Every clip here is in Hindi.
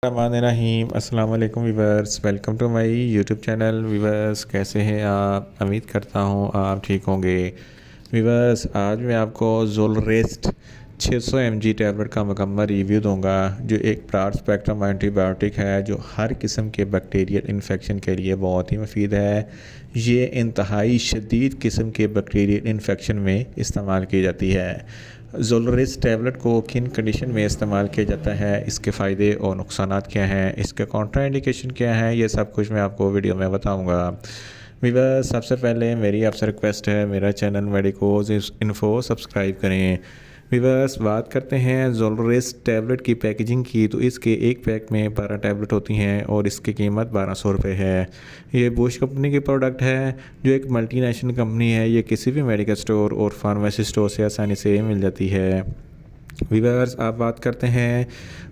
रहीम अस्सलाम वालेकुम viewers, welcome to my YouTube channel. Viewers, कैसे हैं आप? उम्मीद करता हूँ आप ठीक होंगे। वीवर्स, आज मैं आपको ज़ोलरेस्ट 600 mg टैबलेट का मुकम्मल रिव्यू दूंगा, जो एक ब्रॉड स्पेक्ट्रम एंटीबायोटिक है जो हर किस्म के बैक्टीरियल इन्फेक्शन के लिए बहुत ही मुफीद है। ये इंतहाई शदीद किस्म के बैक्टीरियल इन्फेक्शन में इस्तेमाल की जाती है। ज़ोलरेस्ट टैबलेट को किन कंडीशन में इस्तेमाल किया जाता है, इसके फ़ायदे और नुकसानात क्या हैं, इसके कॉन्ट्रा इंडिकेशन क्या है, ये सब कुछ मैं आपको वीडियो में बताऊंगा। वीवर्स, सबसे पहले मेरी आपसे रिक्वेस्ट है, मेरा चैनल मेडिकोज इन्फो सब्सक्राइब करें। वीवर्स, बात करते हैं ज़ोलरेस्ट टैबलेट की पैकेजिंग की, तो इसके एक पैक में 12 टैबलेट होती हैं और इसकी कीमत 1200 रुपये है। ये बुश कंपनी की प्रोडक्ट है, जो एक मल्टीनेशनल कंपनी है। ये किसी भी मेडिकल स्टोर और फार्मेसी स्टोर से आसानी से मिल जाती है। वीवर्स, आप बात करते हैं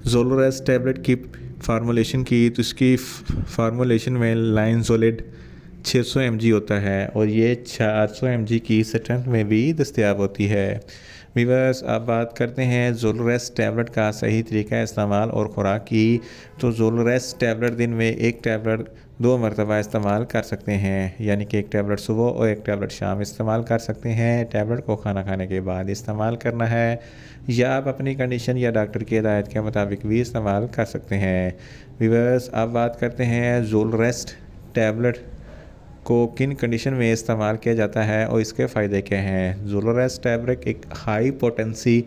ज़ोलरेस्ट टैबलेट की फार्मूलेशन की, तो इसकी फार्मूलेशन में लाइनज़ोलिड 600 mg होता है और ये 400 mg की स्ट्रेंथ में भी दस्तयाब होती है। वीवर्स, आप बात करते हैं ज़ोलरेस्ट टैबलेट का सही तरीका इस्तेमाल और ख़ुराक की, तो ज़ोलरेस्ट टैबलेट दिन में एक टैबलेट 2 मरतबा इस्तेमाल कर सकते हैं, यानी कि एक टैबलेट सुबह और एक टैबलेट शाम इस्तेमाल कर सकते हैं। टैबलेट को खाना खाने के बाद इस्तेमाल करना है, या आप अपनी कंडीशन या डॉक्टर की हिदायत के मुताबिक भी इस्तेमाल कर सकते हैं। वीवर्स, आप बात करते हैं ज़ोलरेस्ट टैबलेट को किन कंडीशन में इस्तेमाल किया जाता है और इसके फ़ायदे क्या हैं। ज़ोलरेस्ट टैबलेट एक हाई पोटेंसी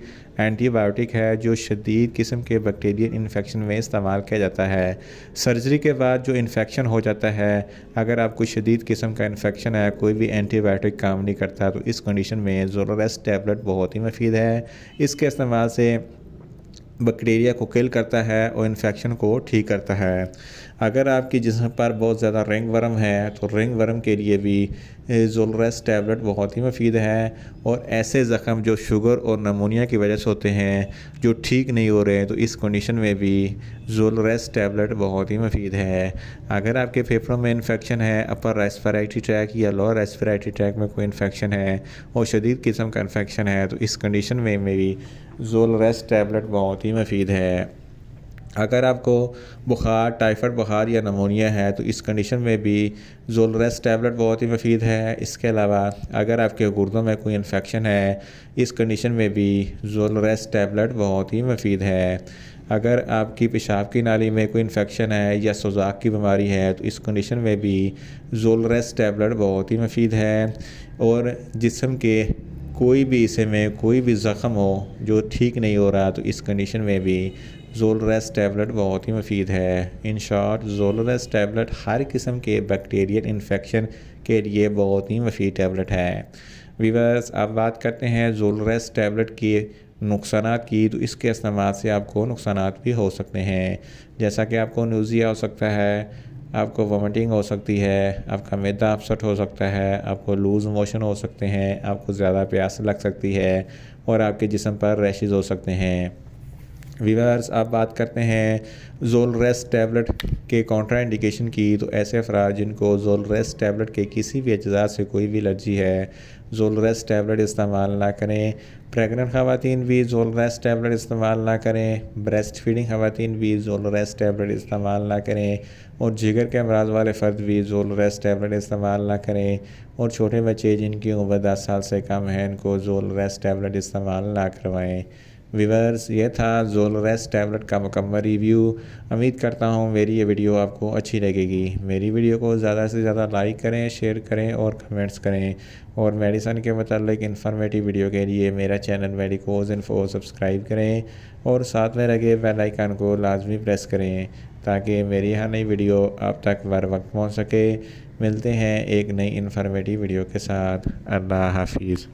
एंटीबायोटिक है जो शदीद किस्म के बैक्टीरियल इन्फेक्शन में इस्तेमाल किया जाता है। सर्जरी के बाद जो इन्फेक्शन हो जाता है, अगर आपको शदीद किस्म का इन्फेक्शन है, कोई भी एंटीबायोटिक काम नहीं करता, तो इस कंडीशन में ज़ोलरेस्ट टैबलेट बहुत ही मुफीद है। इसके इस्तेमाल से बैक्टीरिया को किल करता है और इन्फेक्शन को ठीक करता है। अगर आपकी जिस्म पर बहुत ज़्यादा रिंग वर्म है, तो रिंग वर्म के लिए भी ज़ोलरेस्ट टैबलेट बहुत ही मुफीद है। और ऐसे ज़ख़म जो शुगर और नमूनिया की वजह से होते हैं, जो ठीक नहीं हो रहे हैं, तो इस कंडीशन में भी ज़ोलरेस्ट टैबलेट बहुत ही मुफीद है। अगर आपके फेफड़ों में इन्फेक्शन है, अपर रेस्पिरेटरी ट्रैक या लोअर रेस्पिरेटरी ट्रैक में कोई इन्फेक्शन है और शदीद किस्म का इन्फेक्शन है, तो इस कंडीशन में भी ज़ोलरेस्ट टैबलेट बहुत ही मुफीद है। अगर आपको बुखार, टाइफाइड बुखार या नमूनिया है, तो इस कंडीशन में भी ज़ोलरेस्ट टैबलेट बहुत ही मुफीद है। इसके अलावा अगर आपके गुर्दों में कोई इन्फेक्शन है, इस कंडीशन में भी ज़ोलरेस्ट टैबलेट बहुत ही मुफीद है। अगर आपकी पेशाब की नाली में कोई इन्फेक्शन है या सोजाक की बीमारी है, तो इस कंडीशन में भी ज़ोलरेस्ट टैबलेट बहुत ही मुफीद है। और जिस्म के कोई भी हिस्से में कोई भी ज़ख़म हो जो ठीक नहीं हो रहा, तो इस कंडीशन में भी ज़ोलरेस्ट टैबलेट बहुत ही मुफीद है। इन शॉर्ट, ज़ोलरेस्ट टैबलेट हर किस्म के बैक्टीरियल इन्फेक्शन के लिए बहुत ही मुफीद टैबलेट है। वीवर्स, अब बात करते हैं ज़ोलरेस्ट टैबलेट के नुकसानात की, तो इसके इस्तेमाल से आपको नुकसानात भी हो सकते हैं, जैसा कि आपको नूज़िया हो सकता है, आपको वोमिटिंग हो सकती है, आपका मैदा अपसेट हो सकता है, आपको लूज़ मोशन हो सकते हैं, आपको ज़्यादा प्यास लग सकती है और आपके जिस्म पर रैशेज़ हो सकते हैं। वीवर्स, आप बात करते हैं ज़ोलरेस्ट टैबलेट के कॉन्ट्रा इंडिकेशन की, तो ऐसे अफराद जिनको ज़ोलरेस्ट टैबलेट के किसी भी अज्जा से कोई भी एलर्जी है, ज़ोलरेस्ट टैबलेट इस्तेमाल ना करें। प्रेग्नेंट ख़वातीन भी ज़ोलरेस्ट टैबलेट इस्तेमाल ना करें। ब्रेस्ट फीडिंग ख़वातीन भी ज़ोलरेस्ट टैबलेट इस्तेमाल ना करें। और जिगर के अमराज वाले फ़र्द भी ज़ोलरेस्ट टैबलेट इस्तेमाल ना करें। और छोटे बच्चे जिनकी उम्र 10 साल से कम है, इनको ज़ोलरेस्ट टैबलेट इस्तेमाल ना करवाएँ। वीवर्स, ये था ज़ोलरेस्ट टैबलेट का मुकम्मल रिव्यू। उम्मीद करता हूँ मेरी ये वीडियो आपको अच्छी लगेगी। मेरी वीडियो को ज़्यादा से ज़्यादा लाइक करें, शेयर करें और कमेंट्स करें। और मेडिसिन के मतलब इन्फॉर्मेटिव वीडियो के लिए मेरा चैनल मेडिकोज इन्फो सब्सक्राइब करें और साथ में लगे बेल आइकन को लाजमी प्रेस करें, ताकि मेरी हर नई वीडियो आप तक बर वक्त पहुँच सके। मिलते हैं एक नई इन्फॉर्मेटिव वीडियो के साथ। अल्लाह हाफिज़।